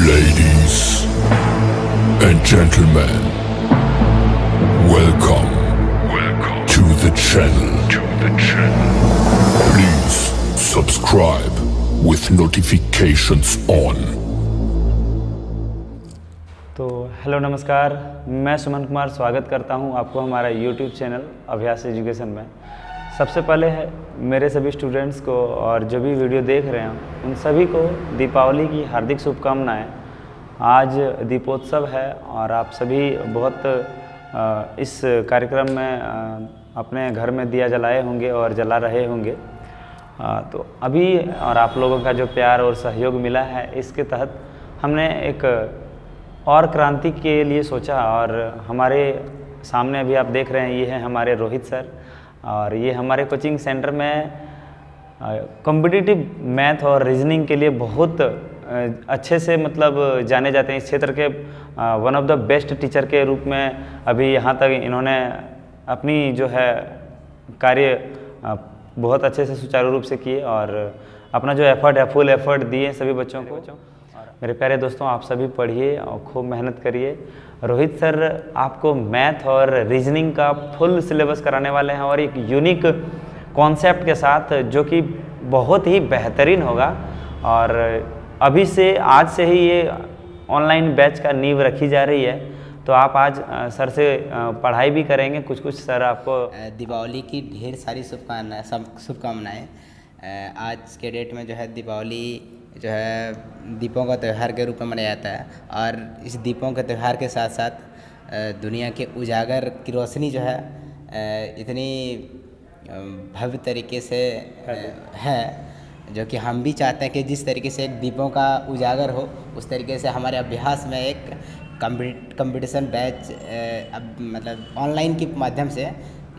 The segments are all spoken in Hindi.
Ladies and gentlemen, welcome to the channel. Please subscribe with notifications on. तो हेलो नमस्कार, मैं सुमन कुमार स्वागत करता हूं आपको हमारा YouTube चैनल अभ्यास एजुकेशन में। सबसे पहले है मेरे सभी स्टूडेंट्स को और जो भी वीडियो देख रहे हैं उन सभी को दीपावली की हार्दिक शुभकामनाएं। आज दीपोत्सव है और आप सभी बहुत इस कार्यक्रम में अपने घर में दिया जलाए होंगे और जला रहे होंगे। तो अभी और आप लोगों का जो प्यार और सहयोग मिला है, इसके तहत हमने एक और क्रांति के लिए सोचा। और हमारे सामने अभी आप देख रहे हैं, ये हैं हमारे रोहित सर और ये हमारे कोचिंग सेंटर में कॉम्पिटिटिव मैथ और रीजनिंग के लिए बहुत अच्छे से जाने जाते हैं। इस क्षेत्र के one of the best teacher के रूप में अभी यहाँ तक इन्होंने अपनी जो है कार्य बहुत अच्छे से सुचारू रूप से किए और अपना जो एफर्ट है फुल एफर्ट दिए सभी बच्चों को। मेरे प्यारे दोस्तों, आप सभी पढ़िए और खूब मेहनत करिए। रोहित सर आपको मैथ और रीजनिंग का फुल सिलेबस कराने वाले हैं और एक यूनिक कॉन्सेप्ट के साथ, जो कि बहुत ही बेहतरीन होगा। और अभी से आज से ही ये ऑनलाइन बैच का नींव रखी जा रही है। तो आप आज सर से पढ़ाई भी करेंगे कुछ सर आपको। दीपावली की ढेर सारी शुभकामनाएं। आज के डेट में जो है दीपावली जो है दीपों का त्यौहार के रूप में मनाया जाता है और इस दीपों के त्यौहार के साथ साथ दुनिया के उजागर की रोशनी जो है इतनी भव्य तरीके से है, जो कि हम भी चाहते हैं कि जिस तरीके से एक दीपों का उजागर हो, उस तरीके से हमारे अभ्यास में एक कंपटीशन बैच अब ऑनलाइन के माध्यम से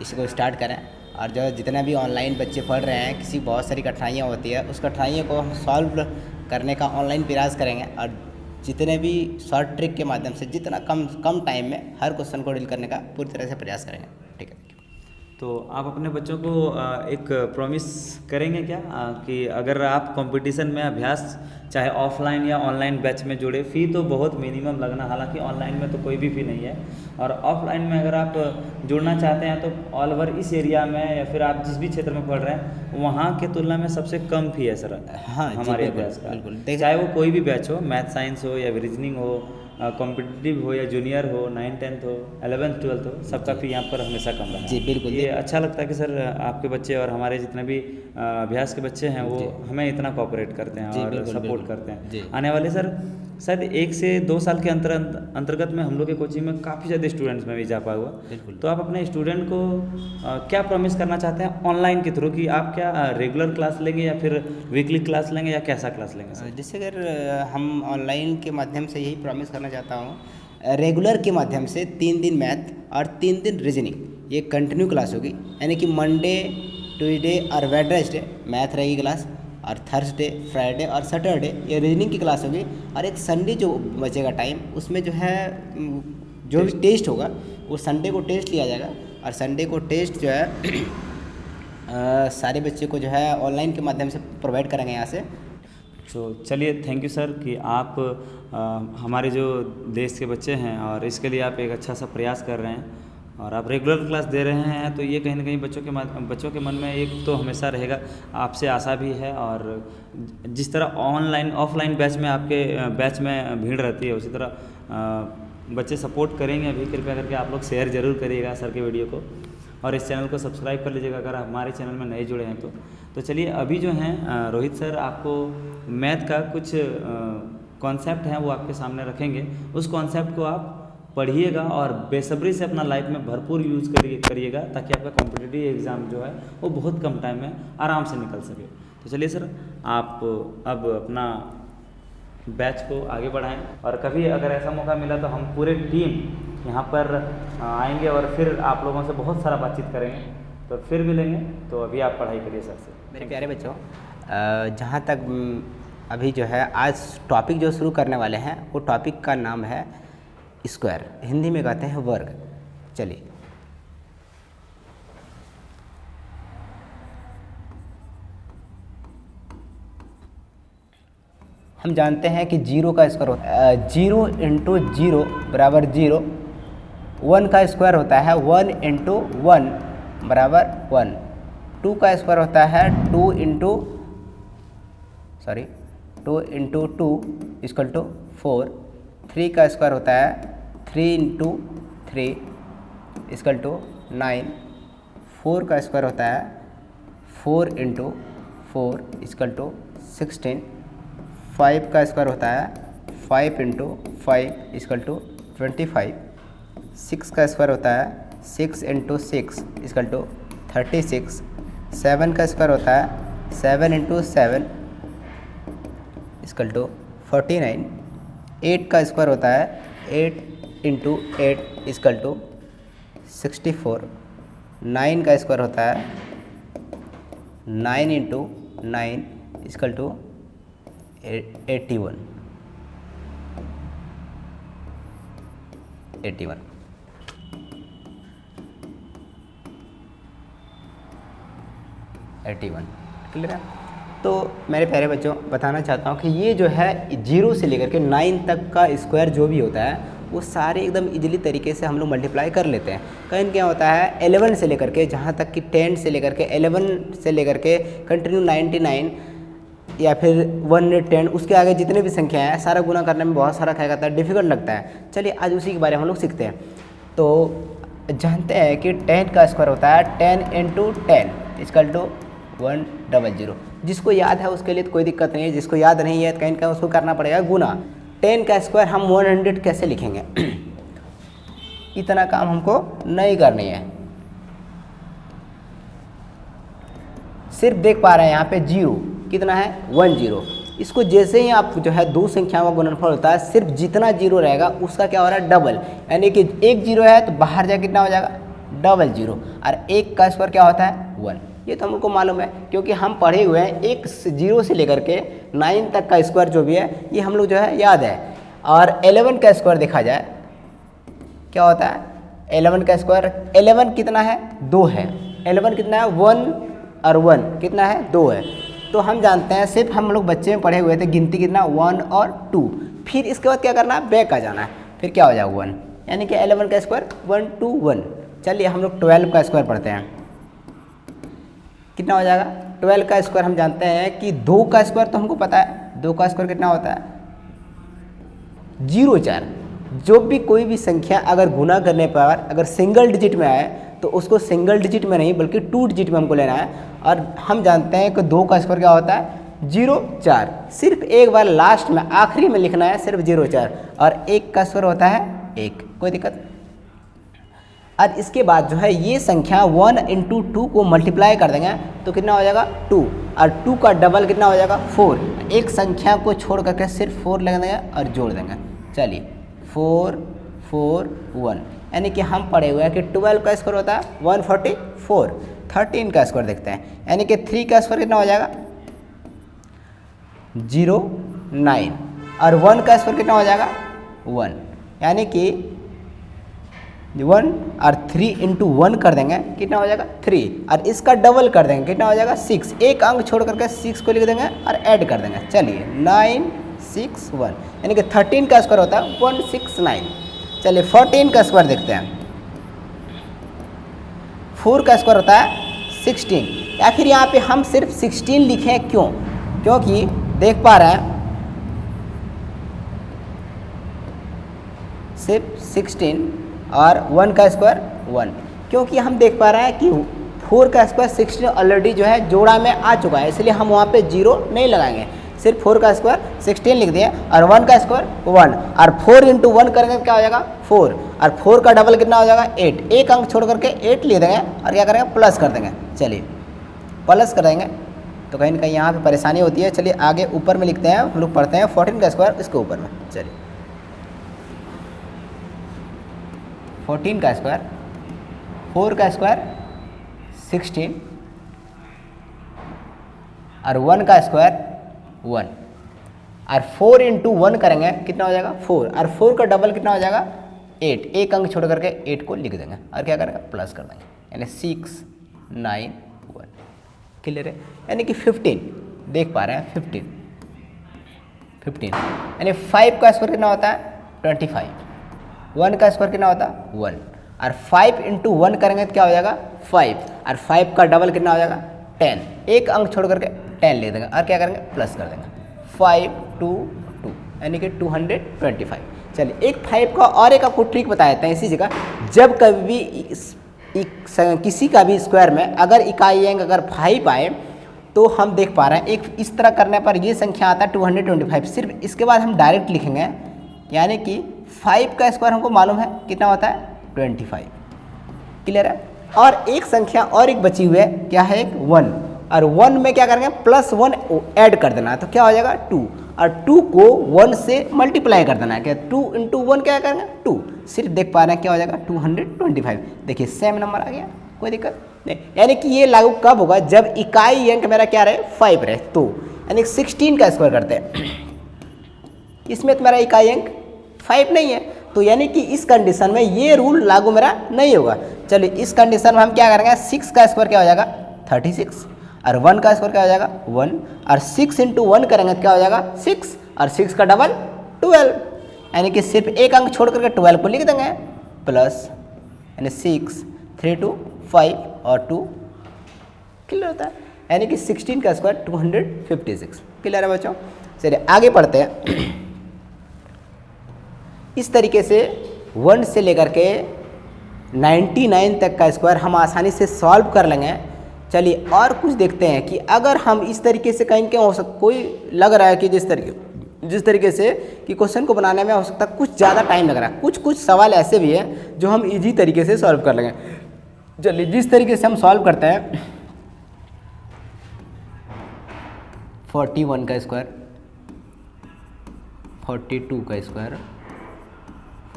इसको स्टार्ट करें। और जो जितना भी ऑनलाइन बच्चे पढ़ रहे हैं, किसी बहुत सारी कठिनाइयाँ होती है, उस कठिनाइयों को हम सॉल्व करने का ऑनलाइन प्रयास करेंगे और जितने भी शॉर्ट ट्रिक के माध्यम से जितना कम टाइम में हर क्वेश्चन को डील करने का पूरी तरह से प्रयास करेंगे। ठीक है। तो आप अपने बच्चों को एक प्रॉमिस करेंगे क्या कि अगर आप कंपटीशन में अभ्यास चाहे ऑफलाइन या ऑनलाइन बैच में जुड़े, फ़ी तो बहुत मिनिमम लगना, हालांकि ऑनलाइन में तो कोई भी फ़ी नहीं है, और ऑफलाइन में अगर आप जुड़ना चाहते हैं तो ऑल ओवर इस एरिया में या फिर आप जिस भी क्षेत्र में पढ़ रहे हैं वहाँ के तुलना में सबसे कम फ़ी है सर। हाँ, हमारे अभ्यास का बिल्कुल, चाहे वो कोई भी बैच हो, मैथ साइंस हो या रीजनिंग हो, कॉम्पिटिटिव हो या जूनियर हो, 9th 10th हो, 11th 12th हो, सबका फ़ी यहाँ पर हमेशा कम रहा है। जी बिल्कुल। ये अच्छा लगता है कि सर आपके बच्चे और हमारे जितने भी अभ्यास के बच्चे हैं वो हमें इतना कोऑपरेट करते हैं और सपोर्ट करते हैं। आने वाले सर शायद 1 से 2 साल के अंतर्गत में हम लोग के कोचिंग में काफ़ी ज़्यादा स्टूडेंट्स में भी जा पाऊंगा। तो आप अपने स्टूडेंट को क्या प्रॉमिस करना चाहते हैं ऑनलाइन के थ्रू, कि आप क्या रेगुलर क्लास लेंगे या फिर वीकली क्लास लेंगे या कैसा क्लास लेंगे सर? जैसे अगर हम ऑनलाइन के माध्यम से यही प्रॉमिस करना चाहता हूँ, रेगुलर के माध्यम से 3 दिन मैथ और 3 दिन रीजनिंग ये कंटिन्यू क्लास होगी। यानी कि मंडे, ट्यूसडे और वेडनेसडे मैथ रहेगी क्लास, और थर्सडे, फ्राइडे और सैटरडे ये रीजनिंग की क्लास होगी। और एक संडे जो बचेगा टाइम, उसमें जो है जो भी टेस्ट होगा वो संडे को टेस्ट लिया जाएगा। और संडे को टेस्ट जो है सारे बच्चे को जो है ऑनलाइन के माध्यम से प्रोवाइड करेंगे यहाँ से। तो चलिए, थैंक यू सर कि आप हमारे जो देश के बच्चे हैं और इसके लिए आप एक अच्छा सा प्रयास कर रहे हैं और आप रेगुलर क्लास दे रहे हैं। तो ये कहीं ना कहीं बच्चों के मन में एक तो हमेशा रहेगा, आपसे आशा भी है। और जिस तरह ऑनलाइन ऑफलाइन बैच में आपके बैच में भीड़ रहती है, उसी तरह बच्चे सपोर्ट करेंगे। अभी कृपया करके आप लोग शेयर ज़रूर करिएगा सर के वीडियो को और इस चैनल को सब्सक्राइब कर लीजिएगा अगर हमारे चैनल में नए जुड़े हैं तो चलिए, अभी जो हैं रोहित सर आपको मैथ का कुछ कॉन्सेप्ट हैं वो आपके सामने रखेंगे। उस कॉन्सेप्ट को आप पढ़िएगा और बेसब्री से अपना लाइफ में भरपूर यूज़ करिएगा, ताकि आपका कॉम्पिटिटिव एग्ज़ाम जो है वो बहुत कम टाइम में आराम से निकल सके। तो चलिए सर, आप अब अपना बैच को आगे बढ़ाएं और कभी अगर ऐसा मौका मिला तो हम पूरे टीम यहाँ पर आएंगे और फिर आप लोगों से बहुत सारा बातचीत करेंगे। तो फिर मिलेंगे। तो अभी आप पढ़ाई करिए सर से। मेरे प्यारे बच्चों, जहाँ तक अभी जो है आज टॉपिक जो शुरू करने वाले हैं, वो टॉपिक का नाम है स्क्वायर, हिंदी में कहते हैं वर्ग। चलिए, हम जानते हैं कि 0 का स्क्वायर होता है 0 इंटू 0 बराबर 0, 1 का स्क्वायर होता है 1 इंटू 1 बराबर 1, 2 का स्क्वायर होता है 2 इंटू 2 इक्वल टू 4, 3 का स्क्वायर होता है 3 इंटू 3 इक्वल टू 9, 4 का स्क्वायर होता है 4 इंटू 4 इक्वल टू 16, 5 का स्क्वायर होता है 5 इंटू 5 इक्वल टू 25, 6 का स्क्वायर होता है 6 इंटू 6 इक्वल टू 36, 7 का स्क्वायर होता है 7 इंटू 7 इक्वल टू 49, 8 का स्क्वायर होता है 8 इंटू 8 इक्वल टू 64, 9 का स्क्वायर होता है 9 इंटू 9 इक्वल टू 81। क्लियर है। तो मेरे प्यारे बच्चों बताना चाहता हूँ कि ये जो है 0 से लेकर के 9 तक का स्क्वायर जो भी होता है वो सारे एकदम इजीली तरीके से हम लोग मल्टीप्लाई कर लेते हैं। कहीं क्या होता है 11 से लेकर के जहाँ तक कि 10 से लेकर के 11 से लेकर के कंटिन्यू 99 या फिर 110 उसके आगे जितने भी संख्या हैं सारा गुना करने में बहुत सारा क्या कहता है डिफिकल्ट लगता है। चलिए आज उसी के बारे में हम लोग सीखते हैं। तो जानते हैं कि 10 का स्क्वायर होता है 10 इंटू 10 इक्वल टू 100। जिसको याद है उसके लिए तो कोई दिक्कत नहीं है, जिसको याद नहीं है तो कहीं का उसको करना पड़ेगा गुना। 10 का स्क्वायर हम 100 कैसे लिखेंगे इतना काम हमको नहीं करनी है। सिर्फ देख पा रहे हैं यहाँ पे 0 कितना है 10। इसको जैसे ही आप जो है दो संख्याओं का गुणनफल होता है सिर्फ जितना 0 रहेगा उसका क्या हो रहा है डबल, यानी कि एक 0 है तो बाहर जाके कितना हो जाएगा 00, और 1 का स्क्वायर क्या होता है 1। ये तो हमको मालूम है क्योंकि हम पढ़े हुए हैं 0 से लेकर के 9 तक का स्क्वायर जो भी है ये हम लोग जो है याद है। और 11 का स्क्वायर देखा जाए क्या होता है 11 का स्क्वायर 11 कितना है 2 है, 11 कितना है 1 और 1 कितना है 2 है। तो हम जानते हैं सिर्फ हम लोग बच्चे में पढ़े हुए थे गिनती कितना 1 और 2, फिर इसके बाद क्या करना है बैक आ जाना है, फिर क्या हो जाएगा 1, यानी कि 11 का स्क्वायर 1 2 1। चलिए हम लोग 12 का स्क्वायर पढ़ते हैं, कितना हो जाएगा 12 का स्क्वायर हम जानते हैं कि 2 का स्क्वायर तो हमको पता है 2 का स्क्वायर कितना होता है 0,4। जो भी कोई भी संख्या अगर गुना करने पर अगर सिंगल डिजिट में आए तो उसको सिंगल डिजिट में नहीं बल्कि 2 डिजिट में हमको लेना है। और हम जानते हैं कि 2 का स्क्वायर क्या होता है 0,4। सिर्फ एक बार लास्ट में आखिरी में लिखना है सिर्फ 0,4, और 1 का स्क्वायर होता है 1, कोई दिक्कत। और इसके बाद जो है ये संख्या 1 इंटू 2 को मल्टीप्लाई कर देंगे तो कितना हो जाएगा 2, और 2 का डबल कितना हो जाएगा 4। एक संख्या को छोड़ करके सिर्फ 4 लगा देंगे और जोड़ देंगे। चलिए 4 4 1, यानी कि हम पढ़े हुए हैं कि 12 का स्क्वायर होता है 144। 13 का स्क्वायर देखते हैं, यानी कि 3 का स्क्वायर कितना हो जाएगा 0,9, और 1 का स्क्वायर कितना हो जाएगा 1, यानी कि 1 और 3 इंटू 1 कर देंगे कितना हो जाएगा 3, और इसका डबल कर देंगे कितना हो जाएगा 6। एक अंक छोड़ करके 6 को लिख देंगे और ऐड कर देंगे। चलिए 961, यानी कि 13 का स्क्वायर होता है 169। चलिए 14 का स्क्वायर देखते हैं, 4 का स्क्वायर होता है 16। या फिर यहाँ पे हम सिर्फ 16 लिखें क्यों, क्योंकि देख पा रहे हैं सिर्फ 16 और 1 का स्क्वायर 1, क्योंकि हम देख पा रहे हैं कि 4 का स्क्वायर 16 ऑलरेडी जो है जोड़ा में आ चुका है, इसलिए हम वहाँ पे 0 नहीं लगाएंगे। सिर्फ 4 का स्क्वायर 16 लिख दिए और 1 का स्क्वायर 1, और 4 इंटू 1 करेंगे क्या हो जाएगा 4, और 4 का डबल कितना हो जाएगा 8। एक अंक छोड़ करके 8 लिख देंगे और क्या करेंगे प्लस कर देंगे। चलिए प्लस कर देंगे तो कहीं ना कहीं यहाँ पे परेशानी होती है। चलिए आगे ऊपर में लिखते हैं, हम लोग पढ़ते हैं 14 का स्क्वायर इसके ऊपर में। चलिए 14 का स्क्वायर, 4 का स्क्वायर 16 और 1 का स्क्वायर 1, और 4 इंटू 1 करेंगे कितना हो जाएगा 4, और 4 का डबल कितना हो जाएगा 8। एक अंक छोड़ करके 8 को लिख देंगे और क्या करेंगे प्लस कर देंगे, यानी 6 9 1। क्लियर है, यानी कि 15 देख पा रहे हैं 15 15, यानी 5 का स्क्वायर कितना होता है 25, 1 का स्क्वायर कितना होता है 1, और 5 इंटू 1 करेंगे तो क्या हो जाएगा 5, और 5 का डबल कितना हो जाएगा 10, एक अंक छोड़ करके 10 ले देंगे और क्या करेंगे प्लस कर देंगे 5 2 2 यानी कि 225। चलिए एक 5 का और एक आपको ट्रिक बता देते हैं इसी जगह, जब कभी किसी का भी स्क्वायर में अगर इकाई अंक अगर 5 आए तो हम देख पा रहे हैं एक इस तरह करने पर ये संख्या आता है 225, सिर्फ इसके बाद हम डायरेक्ट लिखेंगे, यानी कि 5 का स्क्वायर हमको मालूम है कितना होता है 25, क्लियर है। और एक संख्या और एक बची हुई है, क्या है एक 1, और 1 में क्या करेंगे +1 ऐड कर देना है तो क्या हो जाएगा 2, और 2 को 1 से मल्टीप्लाई कर देना है, क्या 2 इंटू 1 क्या करेंगे 2, सिर्फ देख पा रहे हैं क्या हो जाएगा 225। देखिए सेम नंबर आ गया, कोई दिक्कत नहीं, यानी कि ये लागू कब होगा जब इकाई अंक मेरा क्या रहे 5 रहे, तो यानी 16 का स्क्वायर करते हैं, इसमें तो मेरा इकाई अंक 5 नहीं है, तो यानी कि इस कंडीशन में ये रूल लागू मेरा नहीं होगा। चलिए इस कंडीशन में हम क्या करेंगे 6 का स्क्वायर क्या हो जाएगा 36, और 1 का स्क्वायर क्या हो जाएगा 1, और 6 इंटू 1 करेंगे तो क्या हो जाएगा 6, और 6 का डबल 12, यानी कि सिर्फ एक अंक छोड़ करके 12 को लिख देंगे प्लस, यानी 6 3 2 5 और 2 क्लियर होता है, यानी कि 16 का स्क्वायर 256, क्लियर है बच्चों। चलिए आगे पढ़ते हैं। इस तरीके से 1 से लेकर के 99 तक का स्क्वायर हम आसानी से सॉल्व कर लेंगे। चलिए और कुछ देखते हैं कि अगर हम इस तरीके से कहीं के हो सकता, कोई लग रहा है कि जिस तरीके से कि क्वेश्चन को बनाने में हो सकता है कुछ ज़्यादा टाइम लग रहा है, कुछ सवाल ऐसे भी हैं जो हम इजी तरीके से सॉल्व कर लेंगे। चलिए जिस तरीके से हम सॉल्व करते हैं 41 का स्क्वायर, 42 का स्क्वायर,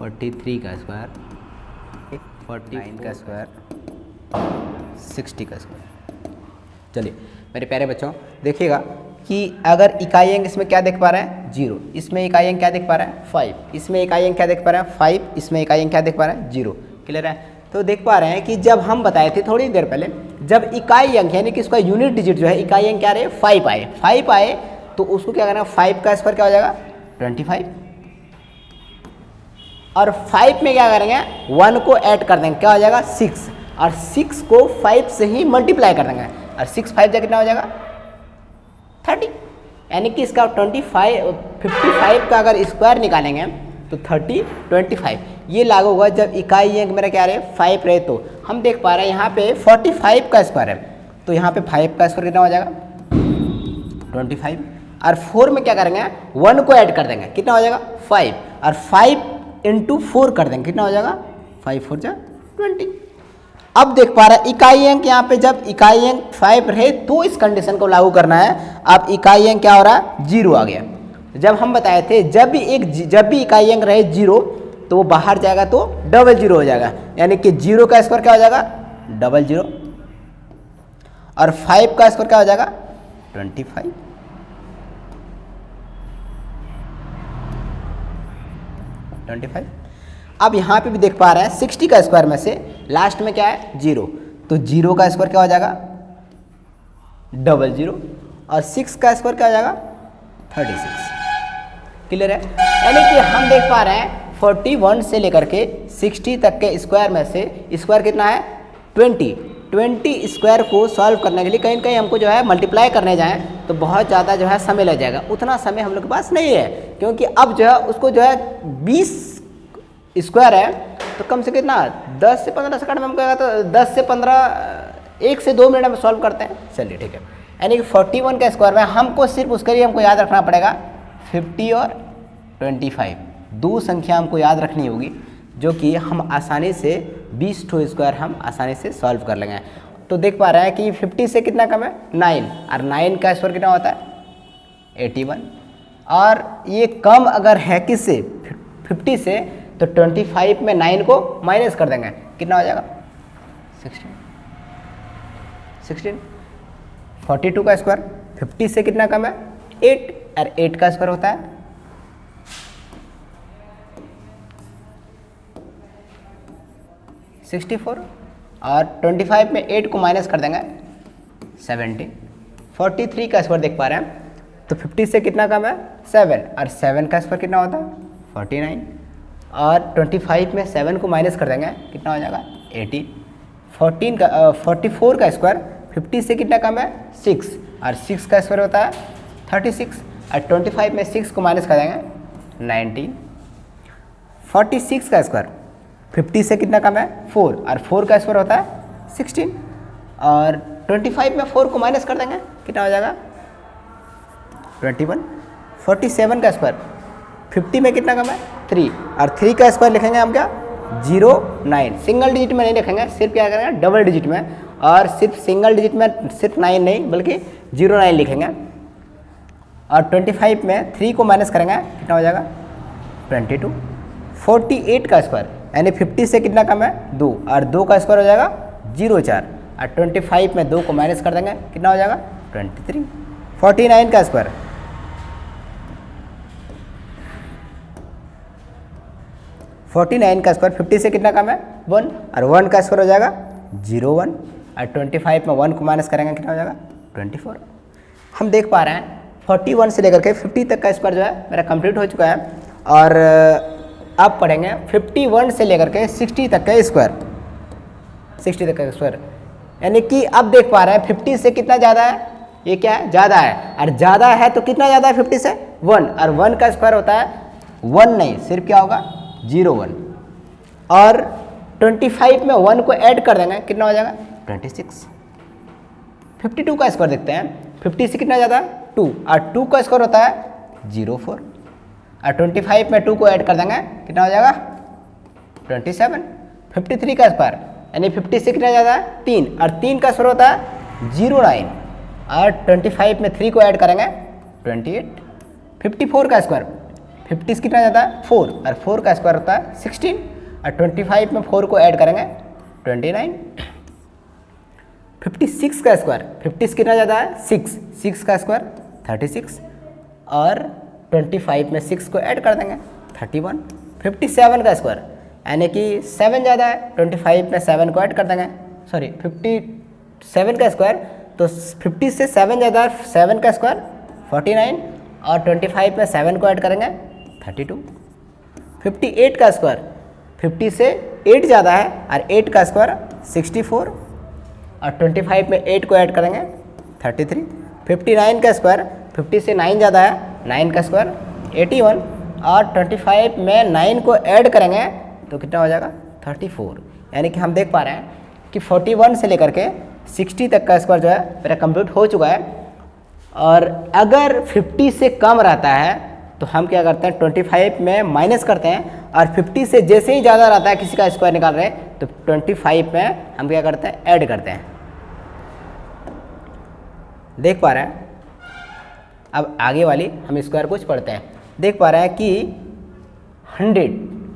43 का स्क्वायर, 49 का स्क्वायर, 60 का स्क्वायर। चलिए मेरे प्यारे बच्चों देखिएगा कि अगर इकाई अंक इसमें क्या देख पा रहे हैं 0, इसमें इकाई अंक क्या देख पा रहे हैं 5, इसमें इकाई अंक क्या देख पा रहे हैं 5, इसमें इकाई अंक क्या देख पा रहे हैं 0, क्लियर है। तो देख पा रहे हैं कि जब हम बताए थे थोड़ी देर पहले, जब इकाई अंक यानी कि इसका यूनिट डिजिट जो है इकाई अंक क्या रहे 5 आए तो उसको क्या करना 5 का स्क्वायर क्या हो जाएगा 25, और 5 में क्या करेंगे 1 को ऐड कर देंगे क्या हो जाएगा 6, और 6 को 5 से ही मल्टीप्लाई कर देंगे, और 6 5 कितना हो जाएगा 30, यानी कि इसका 55 का अगर स्क्वायर निकालेंगे तो 30 25 ये लागू होगा जब इकाई अंक मेरा क्या रहे 5 रहे। तो हम देख पा रहे हैं यहाँ पे 45 का स्क्वायर है, तो यहाँ पे 5 का स्क्वायर कितना हो जाएगा 25, और 4 में क्या करेंगे 1 को ऐड कर देंगे कितना हो जाएगा 5, और 5 इंटू 4 कर देंगे कितना हो जाएगा 5 4 जा 20। अब देख पा रहे हैं इकाई अंक यहाँ पे जब इकाई अंक 5 रहे तो इस कंडीशन को लागू करना है। अब इकाई अंक क्या हो रहा है 0 आ गया। जब हम बताए थे जब भी इकाई अंक रहे 0 तो वो बाहर जाएगा तो 00 हो जाएगा, यानी कि 0 का स्क्वायर क्या हो जाएगा 00, और 5 का स्क्वायर क्या हो जाएगा 25। अब यहाँ पे भी देख पा रहे हैं 60 का स्क्वायर में से लास्ट में क्या है 0, तो 0 का स्क्वायर क्या हो जाएगा 00, और 6 का स्क्वायर क्या हो जाएगा 36, क्लियर है। यानी कि हम देख पा रहे हैं 41 से लेकर के 60 तक के स्क्वायर में से स्क्वायर कितना है 20 स्क्वायर को सॉल्व करने के लिए कहीं ना कहीं हमको जो है मल्टीप्लाई करने जाएं तो बहुत ज़्यादा जो है समय लग जाएगा, उतना समय हम लोग के पास नहीं है, क्योंकि अब जो है उसको जो है 20 स्क्वायर है तो कम से कितना 10 से 15 सेकंड में हम कहेगा तो 10 से 15 1 से 2 मिनट में सॉल्व करते हैं। चलिए ठीक है, यानी कि 41 का स्क्वायर में हमको सिर्फ उसके लिए हमको याद रखना पड़ेगा 50 और 25, दो संख्या हमको याद रखनी होगी जो कि हम आसानी से 20 ठो स्क्वायर हम आसानी से सॉल्व कर लेंगे। तो देख पा रहे हैं कि 50 से कितना कम है 9, और 9 का स्क्वायर कितना होता है 81, और ये कम अगर है किससे 50 से तो 25 में 9 को माइनस कर देंगे कितना हो जाएगा 16। 42 का स्क्वायर 50 से कितना कम है 8, और 8 का स्क्वायर होता है 64, और 25 में 8 को माइनस कर देंगे 17। 43 का स्क्वायर देख पा रहे हैं तो 50 से कितना कम है 7, और 7 का स्क्वायर कितना होता है 49, और 25 में 7 को माइनस कर देंगे कितना हो जाएगा 18। 44 का स्क्वायर 50 से कितना कम है 6, और 6 का स्क्वायर होता है 36, और 25 में 6 को माइनस कर देंगे 19। 46 का स्क्वायर 50 से कितना कम है 4, और 4 का स्क्वायर होता है 16, और 25 में 4 को माइनस कर देंगे कितना हो जाएगा 21। 47 का स्क्वायर 50 में कितना कम है 3, और 3 का स्क्वायर लिखेंगे हम क्या 0 9, सिंगल डिजिट में नहीं लिखेंगे, सिर्फ क्या करेंगे डबल डिजिट में, और सिर्फ सिंगल डिजिट में सिर्फ 9 नहीं बल्कि 0 9 लिखेंगे, और 25 में 3 को माइनस करेंगे कितना हो जाएगा 22। 48 का स्क्वायर यानी 50 से कितना कम है 2, और 2 का स्क्वायर हो जाएगा 0 4, और 25 में 2 को माइनस कर देंगे कितना हो जाएगा 23। 49 का स्क्वायर 49 का स्क्वायर 50 से कितना कम है 1, और 1 का स्क्वायर हो जाएगा 0 1, और 25 में 1 को माइनस करेंगे कितना हो जाएगा 24। हम देख पा रहे हैं 41 से लेकर के 50 तक का स्क्वायर जो है मेरा कंप्लीट हो चुका है, और अब पढ़ेंगे 51 से लेकर के 60 तक का स्क्वायर, 60 तक का स्क्वायर, यानी कि अब देख पा रहे हैं 50 से कितना ज़्यादा है, ये क्या है ज़्यादा है, और ज़्यादा है तो कितना ज़्यादा है 50 से 1, और 1 का स्क्वायर होता है 1 नहीं सिर्फ क्या होगा 0 1, और 25 में 1 को ऐड कर देंगे कितना हो जाएगा 26। 52 का स्क्वायर देखते हैं 50 से कितना ज़्यादा 2, और 2 का स्क्वायर होता है 0 4, और 25 में 2 को ऐड कर देंगे कितना हो जाएगा 27। 53 का स्क्वायर यानी 50 से कितना ज़्यादा है 3, और 3 का स्क्वायर होता है 0 9, और 25 में 3 को ऐड करेंगे 28। 54 का स्क्वायर 50 से कितना ज़्यादा है 4, और 4 का स्क्वायर होता है 16, और 25 में 4 को ऐड करेंगे 29। 56 का स्क्वायर 50 से कितना ज़्यादा है 6, 6 का स्क्वायर 36, और 25 में 6 को ऐड कर देंगे 31। 57 का स्क्वायर यानी कि 7 ज़्यादा है 25 में 7 को ऐड कर देंगे, सॉरी 57 का स्क्वायर तो 50 से 7 ज़्यादा है, 7 का स्क्वायर 49, और 25 में 7 को ऐड करेंगे 32। 58 का स्क्वायर 50 से 8 ज़्यादा है, और 8 का स्क्वायर 64, और 25 में 8 को ऐड करेंगे 33। 59 का स्क्वायर 50 से 9 ज़्यादा है, 9 का स्क्वायर 81, और 25 में 9 को ऐड करेंगे तो कितना हो जाएगा 34। यानी कि हम देख पा रहे हैं कि 41 से लेकर के 60 तक का स्क्वायर जो है मेरा कंप्लीट हो चुका है, और अगर 50 से कम रहता है तो हम क्या करते हैं 25 में माइनस करते हैं, और 50 से जैसे ही ज़्यादा रहता है किसी का स्क्वायर निकाल रहे हैं तो 25 में हम क्या करते हैं ऐड करते हैं। देख पा रहे हैं अब आगे वाली हम स्क्वायर कुछ पढ़ते हैं। देख पा रहे हैं कि 100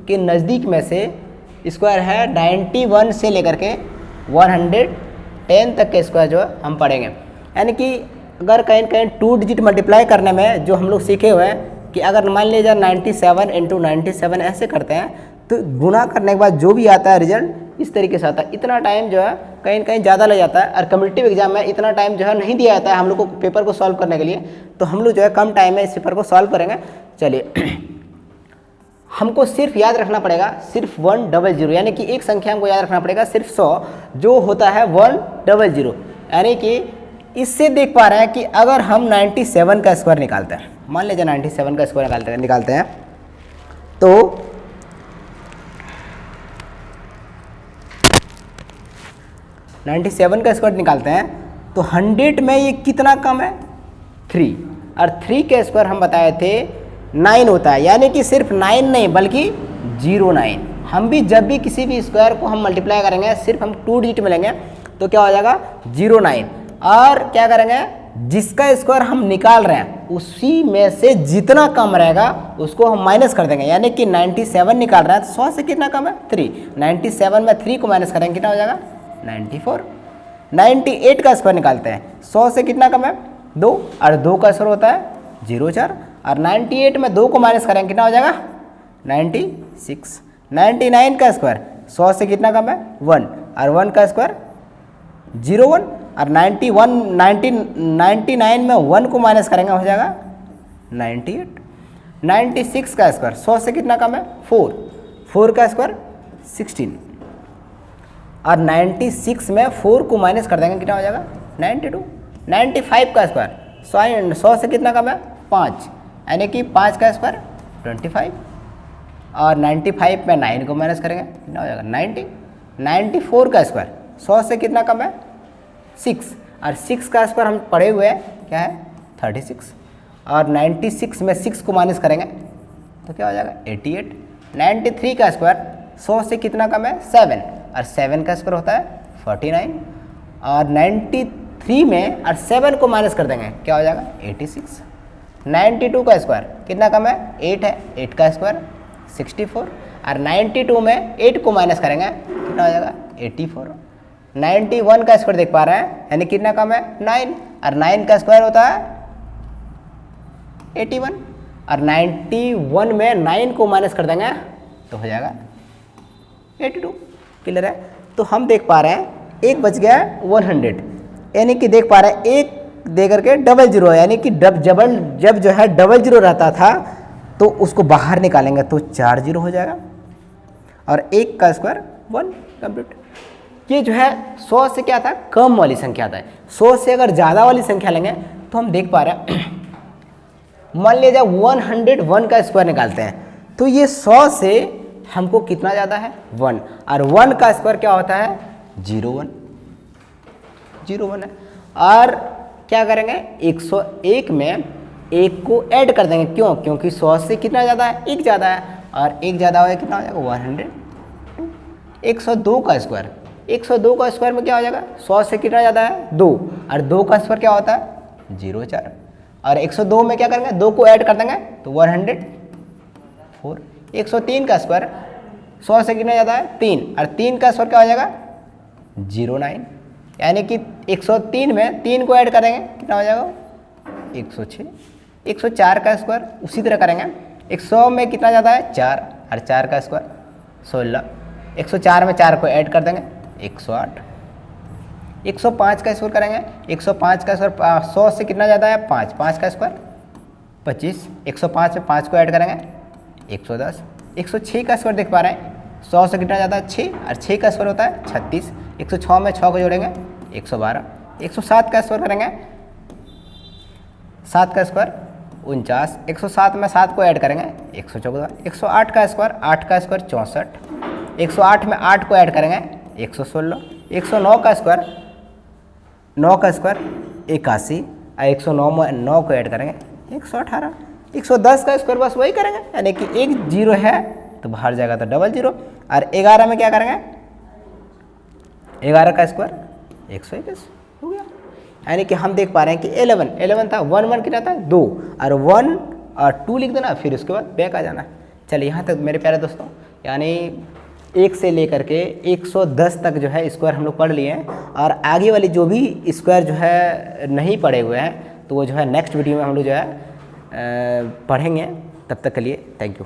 के नज़दीक में से स्क्वायर है 91 से लेकर के 110 तक के स्क्वायर जो है हम पढ़ेंगे। यानी कि अगर कहीं कहीं 2 डिजिट मल्टीप्लाई करने में जो हम लोग सीखे हुए हैं कि अगर मान लीजिए 97 इंटू 97 ऐसे करते हैं तो गुना करने के बाद जो भी आता है रिजल्ट इस तरीके से आता है। इतना टाइम जो है कहीं कहीं ज़्यादा लग जाता है, और कम्पिटिटिव एग्जाम में इतना टाइम जो है नहीं दिया जाता है हम लोग को पेपर को सॉल्व करने के लिए, तो हम लोग जो है कम टाइम में इस पेपर को सॉल्व करेंगे। चलिए हमको सिर्फ याद रखना पड़ेगा सिर्फ 100, यानी कि एक संख्या हमको याद रखना पड़ेगा सिर्फ 100 जो होता है 100, यानी कि इससे देख पा रहे हैं कि अगर हम 97 का स्क्वायर निकालते हैं, मान लीजिए 97 का स्क्वायर निकालते हैं तो 97 का स्क्वायर निकालते हैं तो 100 में ये कितना कम है 3, और 3 के स्क्वायर हम बताए थे 9 होता है, यानी कि सिर्फ 9 नहीं बल्कि 09। हम भी जब भी किसी भी स्क्वायर को हम मल्टीप्लाई करेंगे सिर्फ हम 2 डिजिट में लेंगे तो क्या हो जाएगा 09, और क्या करेंगे जिसका स्क्वायर हम निकाल रहे हैं उसी में से जितना कम रहेगा उसको हम माइनस कर देंगे। यानी कि 97 निकाल रहे हैं तो 100 से कितना कम है 3, 97 में 3 को माइनस करेंगे कितना हो जाएगा 94। 98 का स्क्वायर निकालते हैं 100 से कितना कम है 2, और 2 का स्क्वायर होता है 0 4, और 98 में 2 को माइनस करेंगे कितना हो जाएगा 96। 99 का स्क्वायर 100 से कितना कम है 1, और 1 का स्क्वायर 0 1, और 99 में 1 को माइनस करेंगे हो जाएगा 98। 96 का स्क्वायर 100 से कितना कम है 4, 4 का स्क्वायर 16, और 96 में 4 को माइनस कर देंगे कितना हो जाएगा 92। 95 का स्क्वायर 100 से कितना कम है 5, यानी कि 5 का स्क्वायर 25, और 95 में 9 को माइनस करेंगे कितना हो जाएगा 90। 94 का स्क्वायर 100 से कितना कम है 6, और 6 का स्क्वायर हम पढ़े हुए हैं क्या है 36, और 96 में 6 को माइनस करेंगे तो क्या हो जाएगा 88। 93 का स्क्वायर 100 से कितना कम है 7, और 7 का स्क्वायर होता है 49, और 93 में और 7 को माइनस कर देंगे क्या हो जाएगा 86। 92 का स्क्वायर कितना कम है 8 है, 8 का स्क्वायर 64, और 92 में 8 को माइनस करेंगे कितना हो जाएगा 84। 91 का स्क्वायर देख पा रहे हैं यानी कितना कम है 9, और 9 का स्क्वायर होता है 81, और 91 में 9 को माइनस कर देंगे तो हो जाएगा 82। क्लियर है। तो हम देख पा रहे हैं एक बच गया 100, यानी कि देख पा रहे हैं एक दे करके 00 है, यानी कि जब जो है 00 रहता था तो उसको बाहर निकालेंगे तो 40 हो जाएगा, और 1 का स्क्वायर 1 कंप्लीट। ये जो है 100 से क्या था कम वाली संख्या था। 100 से अगर ज़्यादा वाली संख्या लेंगे तो हम देख पा रहे हैं मान लीजिए 101 का स्क्वायर निकालते हैं तो ये 100 से हमको कितना ज़्यादा है 1, और 1 का स्क्वायर क्या होता है 01 है, और क्या करेंगे 101 में 1 को ऐड कर देंगे, क्यों क्योंकि 100 से कितना ज़्यादा है 1 ज़्यादा है, और 1 ज़्यादा हो कितना हो जाएगा 102। 102 का स्क्वायर 102 का स्क्वायर में क्या हो जाएगा 100 से कितना ज़्यादा है 2, और 2 का स्क्वायर क्या होता है 04, और 102 में क्या करेंगे 2 को ऐड कर देंगे तो 104। 103 का स्क्वायर 100 से कितना ज़्यादा है 3, और 3 का स्क्वायर क्या हो जाएगा 09, यानी कि 103 में 3 को ऐड करेंगे कितना हो जाएगा 106। 104 का स्क्वायर उसी तरह करेंगे, 100 में कितना ज़्यादा है 4, और 4 का स्क्वायर 16। 104 में 4 को ऐड कर देंगे 108। 105 का स्क्वायर करेंगे, 105 का स्क्वायर 100 से कितना ज़्यादा है 5, 5 का स्क्वायर 25। 105 में 5 को ऐड करेंगे 110। 106 का स्क्वायर देख पा रहे हैं 100 से कितना ज़्यादा है 6, और 6 का स्क्वायर होता है 36। 106 में 6 को जोड़ेंगे 112। 107 का स्क्वायर करेंगे 7 का स्क्वायर 49। 107 में 7 को ऐड करेंगे 114। 108 का स्क्वायर 8 का स्क्वायर 64। 108 में 8 को ऐड करेंगे 116। 109 का स्क्वायर 9 का स्क्वायर 81, और 109 में 9 को ऐड करेंगे 118। 110 का स्क्वायर बस वही करेंगे, यानी कि 1 0 है तो बाहर जाएगा तो 00, और 11 में क्या करेंगे 11 का स्क्वायर 121 हो गया। यानी कि हम देख पा रहे हैं कि 11 था 1 कितना था 2, और 1 और 2 लिख देना, फिर उसके बाद बैक आ जाना। चलिए यहाँ तक मेरे प्यारे दोस्तों, यानी 1 से लेकर के 110 तक जो है स्क्वायर हम लोग पढ़ लिए हैं, और आगे वाली जो भी स्क्वायर जो है नहीं पढ़े हुए हैं तो वो जो है नेक्स्ट वीडियो में हम लोग जो है पढ़ेंगे। तब तक के लिए थैंक यू।